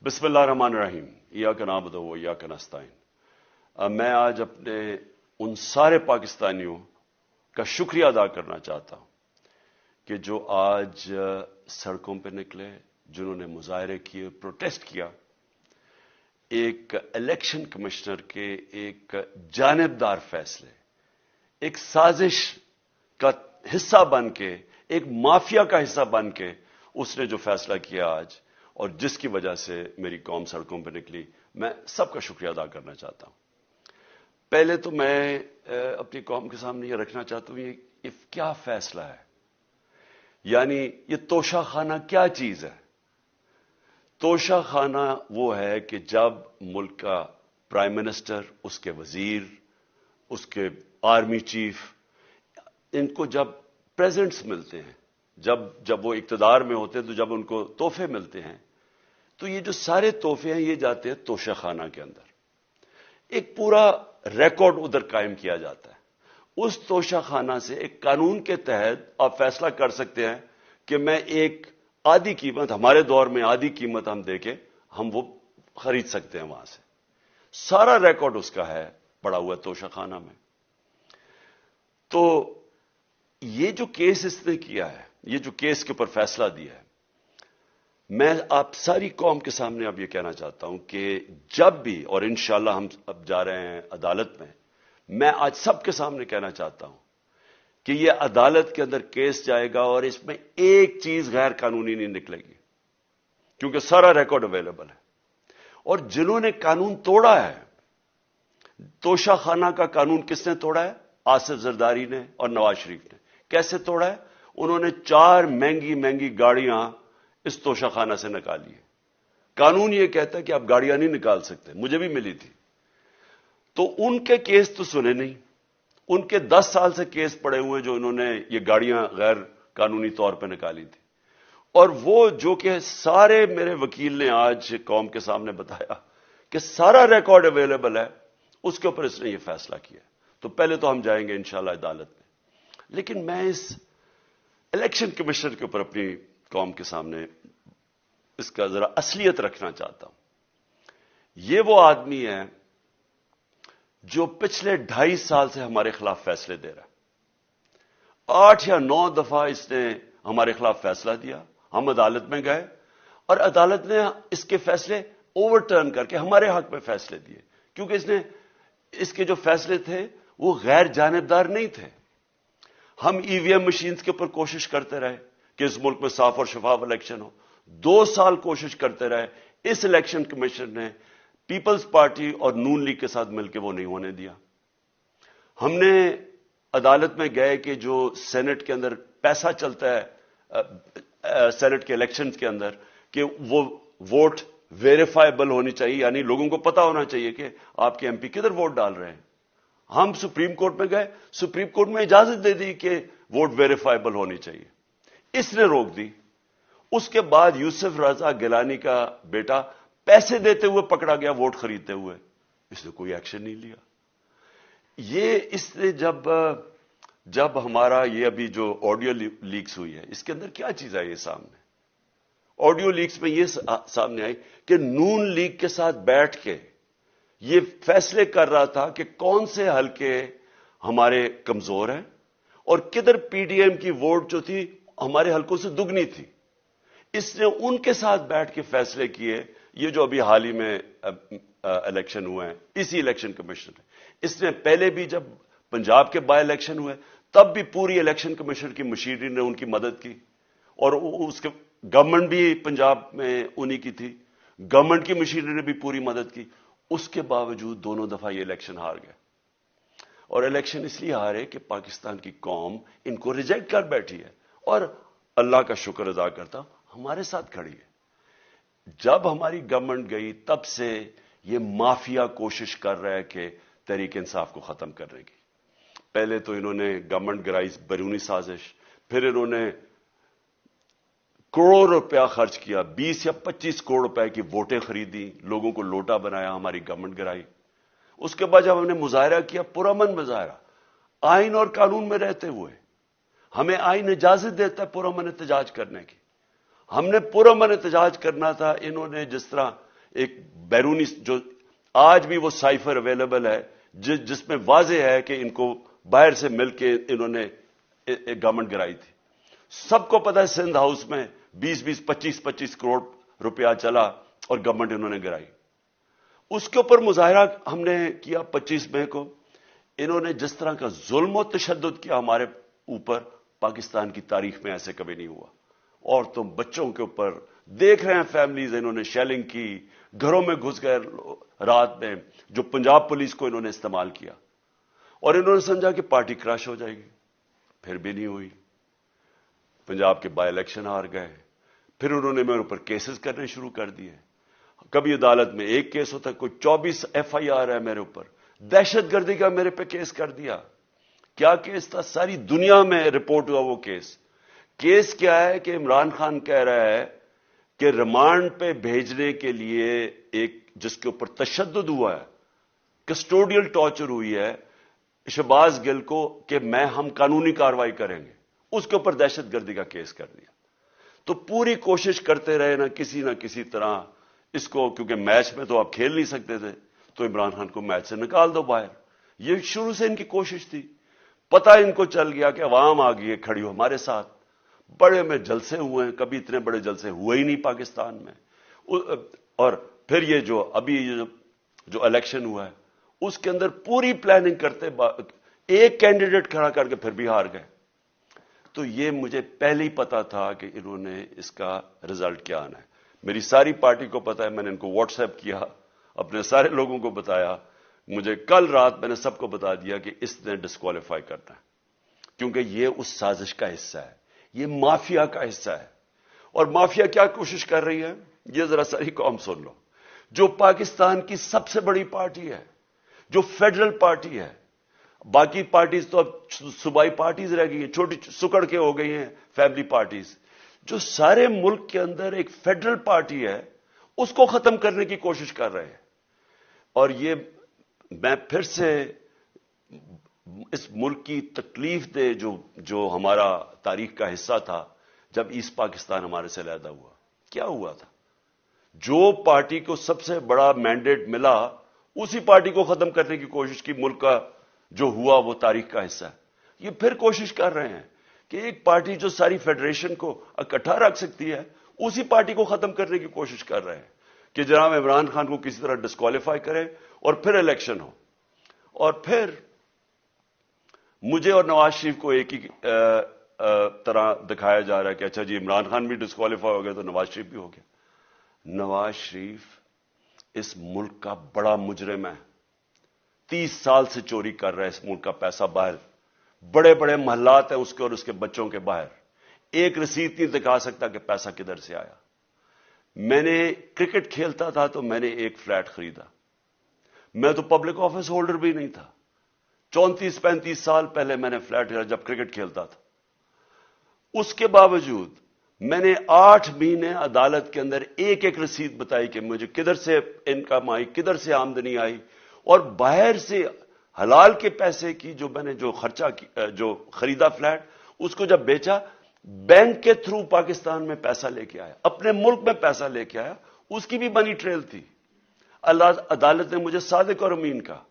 بسم اللہ الرحمن الرحیم ایاک نعبد و ایاک نستعین۔ میں آج اپنے ان سارے پاکستانیوں کا شکریہ ادا کرنا چاہتا ہوں کہ جو آج سڑکوں پہ نکلے، جنہوں نے مظاہرے کیے، پروٹیسٹ کیا، ایک الیکشن کمشنر کے ایک جانبدار فیصلے، ایک سازش کا حصہ بن کے، ایک مافیا کا حصہ بن کے اس نے جو فیصلہ کیا آج، اور جس کی وجہ سے میری قوم سڑکوں پہ نکلی، میں سب کا شکریہ ادا کرنا چاہتا ہوں۔ پہلے تو میں اپنی قوم کے سامنے یہ رکھنا چاہتا ہوں یہ کیا فیصلہ ہے، یعنی یہ توشہ خانہ کیا چیز ہے۔ توشہ خانہ وہ ہے کہ جب ملک کا پرائم منسٹر، اس کے وزیر، اس کے آرمی چیف، ان کو جب پریزنٹس ملتے ہیں، جب وہ اقتدار میں ہوتے ہیں، تو جب ان کو تحفے ملتے ہیں، تو یہ جو سارے تحفے ہیں یہ جاتے ہیں توشہ خانہ کے اندر۔ ایک پورا ریکارڈ ادھر قائم کیا جاتا ہے۔ اس توشہ خانہ سے ایک قانون کے تحت آپ فیصلہ کر سکتے ہیں کہ میں ایک آدھی قیمت، ہمارے دور میں آدھی قیمت ہم دے کے ہم وہ خرید سکتے ہیں وہاں سے۔ سارا ریکارڈ اس کا ہے پڑا ہوا توشہ خانہ میں۔ تو یہ جو کیس اس نے کیا ہے، یہ جو کیس کے اوپر فیصلہ دیا ہے، میں آپ ساری قوم کے سامنے اب یہ کہنا چاہتا ہوں کہ جب بھی، اور انشاءاللہ ہم اب جا رہے ہیں عدالت میں آج سب کے سامنے کہنا چاہتا ہوں کہ یہ عدالت کے اندر کیس جائے گا اور اس میں ایک چیز غیر قانونی نہیں نکلے گی، کیونکہ سارا ریکارڈ اویلیبل ہے۔ اور جنہوں نے قانون توڑا ہے، توشہ خانہ کا قانون کس نے توڑا ہے؟ آصف زرداری نے اور نواز شریف نے۔ کیسے توڑا ہے؟ انہوں نے 4 مہنگی گاڑیاں اس توشہ خانہ سے نکالی ہے۔ قانون یہ کہتا ہے کہ آپ گاڑیاں نہیں نکال سکتے، مجھے بھی ملی تھی۔ تو ان کے کیس تو سنے نہیں، ان کے 10 سال سے کیس پڑے ہوئے جو انہوں نے یہ گاڑیاں غیر قانونی طور پہ نکالی تھی۔ اور وہ جو کہ سارے میرے وکیل نے آج قوم کے سامنے بتایا کہ سارا ریکارڈ اویلیبل ہے، اس کے اوپر اس نے یہ فیصلہ کیا۔ تو پہلے تو ہم جائیں گے انشاءاللہ عدالت میں، لیکن میں اس الیکشن کمشنر کے اوپر اپنی قوم کے سامنے اس کا ذرا اصلیت رکھنا چاہتا ہوں۔ یہ وہ آدمی ہے جو پچھلے 2.5 سال سے ہمارے خلاف فیصلے دے رہا ہے۔ 8 یا 9 دفعہ اس نے ہمارے خلاف فیصلہ دیا، ہم عدالت میں گئے اور عدالت نے اس کے فیصلے اوور ٹرن کر کے ہمارے حق میں فیصلے دیے، کیونکہ اس کے جو فیصلے تھے وہ غیر جانبدار نہیں تھے۔ ہم ای وی ایم مشینز کے اوپر کوشش کرتے رہے کہ اس ملک میں صاف اور شفاف الیکشن ہو، 2 سال کوشش کرتے رہے۔ اس الیکشن کمیشن نے پیپلز پارٹی اور نون لیگ کے ساتھ مل کے وہ نہیں ہونے دیا۔ ہم نے عدالت میں گئے کہ جو سینٹ کے اندر پیسہ چلتا ہے، سینٹ کے الیکشنز کے اندر، کہ وہ ووٹ ویریفائبل ہونی چاہیے، یعنی لوگوں کو پتا ہونا چاہیے کہ آپ کے ایم پی کدھر ووٹ ڈال رہے ہیں۔ ہم سپریم کورٹ میں گئے، سپریم کورٹ میں اجازت دے دی کہ ووٹ ویریفائبل ہونی چاہیے، اس نے روک دی۔ اس کے بعد یوسف رضا گیلانی کا بیٹا پیسے دیتے ہوئے پکڑا گیا ووٹ خریدتے ہوئے، اس نے کوئی ایکشن نہیں لیا۔ یہ اس نے جب ہمارا یہ ابھی جو آڈیو لیکس ہوئی ہے، اس کے اندر کیا چیز آئی ہے سامنے؟ آڈیو لیکس میں یہ سامنے آئی کہ نون لیگ کے ساتھ بیٹھ کے یہ فیصلے کر رہا تھا کہ کون سے حلقے ہمارے کمزور ہیں اور کدھر پی ڈی ایم کی ووٹ جو تھی ہمارے حلقوں سے دگنی تھی۔ اس نے ان کے ساتھ بیٹھ کے فیصلے کیے۔ یہ جو ابھی حال ہی میں الیکشن ہوئے ہیں، اسی الیکشن کمیشن نے، اس نے پہلے بھی جب پنجاب کے بائی الیکشن ہوئے تب بھی پوری الیکشن کمیشن کی مشینری نے ان کی مدد کی، اور اس کے گورنمنٹ بھی پنجاب میں انہی کی تھی، گورنمنٹ کی مشینری نے بھی پوری مدد کی۔ اس کے باوجود دونوں دفعہ یہ الیکشن ہار گئے، اور الیکشن اس لیے ہارے کہ پاکستان کی قوم ان کو ریجیکٹ کر بیٹھی ہے، اور اللہ کا شکر ادا کرتا ہوں ہمارے ساتھ کھڑی ہے۔ جب ہماری گورنمنٹ گئی تب سے یہ مافیا کوشش کر رہا ہے کہ تحریک انصاف کو ختم کرنے کی۔ پہلے تو انہوں نے گورنمنٹ گرائی بیرونی سازش، پھر انہوں نے کروڑ روپیہ خرچ کیا، 20 یا 25 کروڑ روپے کی ووٹیں خریدی، لوگوں کو لوٹا بنایا، ہماری گورنمنٹ گرائی۔ اس کے بعد جب ہم نے مظاہرہ کیا، پرامن مظاہرہ، آئین اور قانون میں رہتے ہوئے، ہمیں آئین اجازت دیتا ہے پرامن احتجاج کرنے کی، ہم نے پرامن احتجاج کرنا تھا۔ انہوں نے جس طرح ایک بیرونی جو آج بھی وہ سائفر اویلیبل ہے جس میں واضح ہے کہ ان کو باہر سے مل کے انہوں نے ایک گورنمنٹ گرائی تھی. سب کو پتا ہے سندھ ہاؤس میں 20-20 25-25 کروڑ روپیہ چلا اور گورنمنٹ انہوں نے گرائی. اس کے اوپر مظاہرہ ہم نے کیا 25 مئی کو. انہوں نے جس طرح کا ظلم و تشدد کیا ہمارے اوپر پاکستان کی تاریخ میں ایسے کبھی نہیں ہوا. عورتوں بچوں کے اوپر دیکھ رہے ہیں فیملیز, انہوں نے شیلنگ کی, گھروں میں گھس گئے رات میں, جو پنجاب پولیس کو انہوں نے استعمال کیا اور انہوں نے سمجھا کہ پارٹی کراش ہو جائے گی. پھر بھی نہیں ہوئی. پنجاب کے بائی الیکشن ہار گئے. پھر انہوں نے میرے اوپر کیسز کرنے شروع کر دیے. کبھی عدالت میں ایک کیس ہوتا ہے, کوئی 24 FIR ہے میرے اوپر. دہشت گردی کا میرے پہ کیس کر دیا. کیا کیس تھا؟ ساری دنیا میں رپورٹ ہوا وہ کیس. کیس کیا ہے کہ عمران خان کہہ رہا ہے کہ ریمانڈ پہ بھیجنے کے لیے ایک جس کے اوپر تشدد ہوا ہے, کسٹوڈیل ٹارچر ہوئی ہے شہباز گل کو, کہ ہم قانونی کارروائی کریں گے, اس کے اوپر دہشت گردی کا کیس کر دیا. تو پوری کوشش کرتے رہے نہ کسی طرح اس کو, کیونکہ میچ میں تو آپ کھیل نہیں سکتے تھے, تو عمران خان کو میچ سے نکال دو باہر. یہ شروع سے ان کی کوشش تھی. پتہ ان کو چل گیا کہ عوام آ گئی ہے کھڑی ہو ہمارے ساتھ. بڑے میں جلسے ہوئے ہیں, کبھی اتنے بڑے جلسے ہوئے ہی نہیں پاکستان میں. اور پھر یہ جو ابھی جو الیکشن ہوا ہے اس کے اندر پوری پلاننگ کرتے ایک کینڈیڈیٹ کھڑا کر کے پھر بھی ہار گئے. تو یہ مجھے پہلے ہی پتا تھا کہ انہوں نے اس کا رزلٹ کیا آنا ہے. میری ساری پارٹی کو پتا ہے, میں نے ان کو واٹس ایپ کیا, اپنے سارے لوگوں کو بتایا. مجھے کل رات میں نے سب کو بتا دیا کہ اس نے ڈسکوالیفائی کرنا ہے, کیونکہ یہ اس سازش کا حصہ ہے, یہ مافیا کا حصہ ہے. اور مافیا کیا کوشش کر رہی ہے یہ ذرا ساری قوم سن لو. جو پاکستان کی سب سے بڑی پارٹی ہے, جو فیڈرل پارٹی ہے, باقی پارٹیز تو اب صوبائی پارٹیز رہ گئی ہیں, چھوٹی سکڑ کے ہو گئی ہیں فیملی پارٹیز. جو سارے ملک کے اندر ایک فیڈرل پارٹی ہے اس کو ختم کرنے کی کوشش کر رہے ہیں. اور یہ میں پھر سے اس ملک کی تکلیف دے جو ہمارا تاریخ کا حصہ تھا, جب ایسٹ پاکستان ہمارے سے علیحدہ ہوا, کیا ہوا تھا؟ جو پارٹی کو سب سے بڑا مینڈیٹ ملا اسی پارٹی کو ختم کرنے کی کوشش کی. ملک کا جو ہوا وہ تاریخ کا حصہ ہے. یہ پھر کوشش کر رہے ہیں کہ ایک پارٹی جو ساری فیڈریشن کو اکٹھا رکھ سکتی ہے اسی پارٹی کو ختم کرنے کی کوشش کر رہے ہیں کہ جناب عمران خان کو کسی طرح ڈسکوالیفائی کرے اور پھر الیکشن ہو. اور پھر مجھے اور نواز شریف کو ایک ہی طرح دکھایا جا رہا ہے کہ اچھا جی عمران خان بھی ڈسکوالیفائی ہو گیا تو نواز شریف بھی ہو گیا. نواز شریف اس ملک کا بڑا مجرم ہے. 30 سال سے چوری کر رہا ہے اس ملک کا پیسہ باہر. بڑے بڑے محلات ہیں اس کے اور اس کے بچوں کے باہر. ایک رسید نہیں دکھا سکتا کہ پیسہ کدھر سے آیا. میں نے کرکٹ کھیلتا تھا تو میں نے ایک فلیٹ خریدا. میں تو پبلک آفس ہولڈر بھی نہیں تھا. 34-35 سال پہلے میں نے فلیٹ خریدا جب کرکٹ کھیلتا تھا. اس کے باوجود میں نے 8 مہینے عدالت کے اندر ایک ایک رسید بتائی کہ مجھے کدھر سے انکم آئی, کدھر سے آمدنی آئی, اور باہر سے حلال کے پیسے کی جو میں نے جو خریدا فلیٹ, اس کو جب بیچا بینک کے تھرو پاکستان میں پیسہ لے کے آیا, اپنے ملک میں پیسہ لے کے آیا, اس کی بھی منی ٹریل تھی. عدالت نے مجھے صادق اور امین کہا,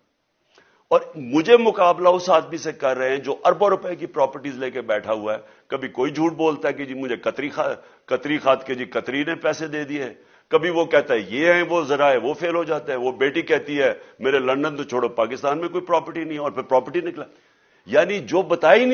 اور مجھے مقابلہ اس آدمی سے کر رہے ہیں جو اربوں روپے کی پراپرٹیز لے کے بیٹھا ہوا ہے. کبھی کوئی جھوٹ بولتا ہے کہ جی مجھے قطری خات کے جی قطری نے پیسے دے دیے, کبھی وہ کہتا ہے یہ ہیں وہ ذرائع وہ فیل ہو جاتا ہے, وہ بیٹی کہتی ہے میرے لندن تو چھوڑو پاکستان میں کوئی پراپرٹی نہیں, اور پھر پراپرٹی نکلا. یعنی جو بتائی نہیں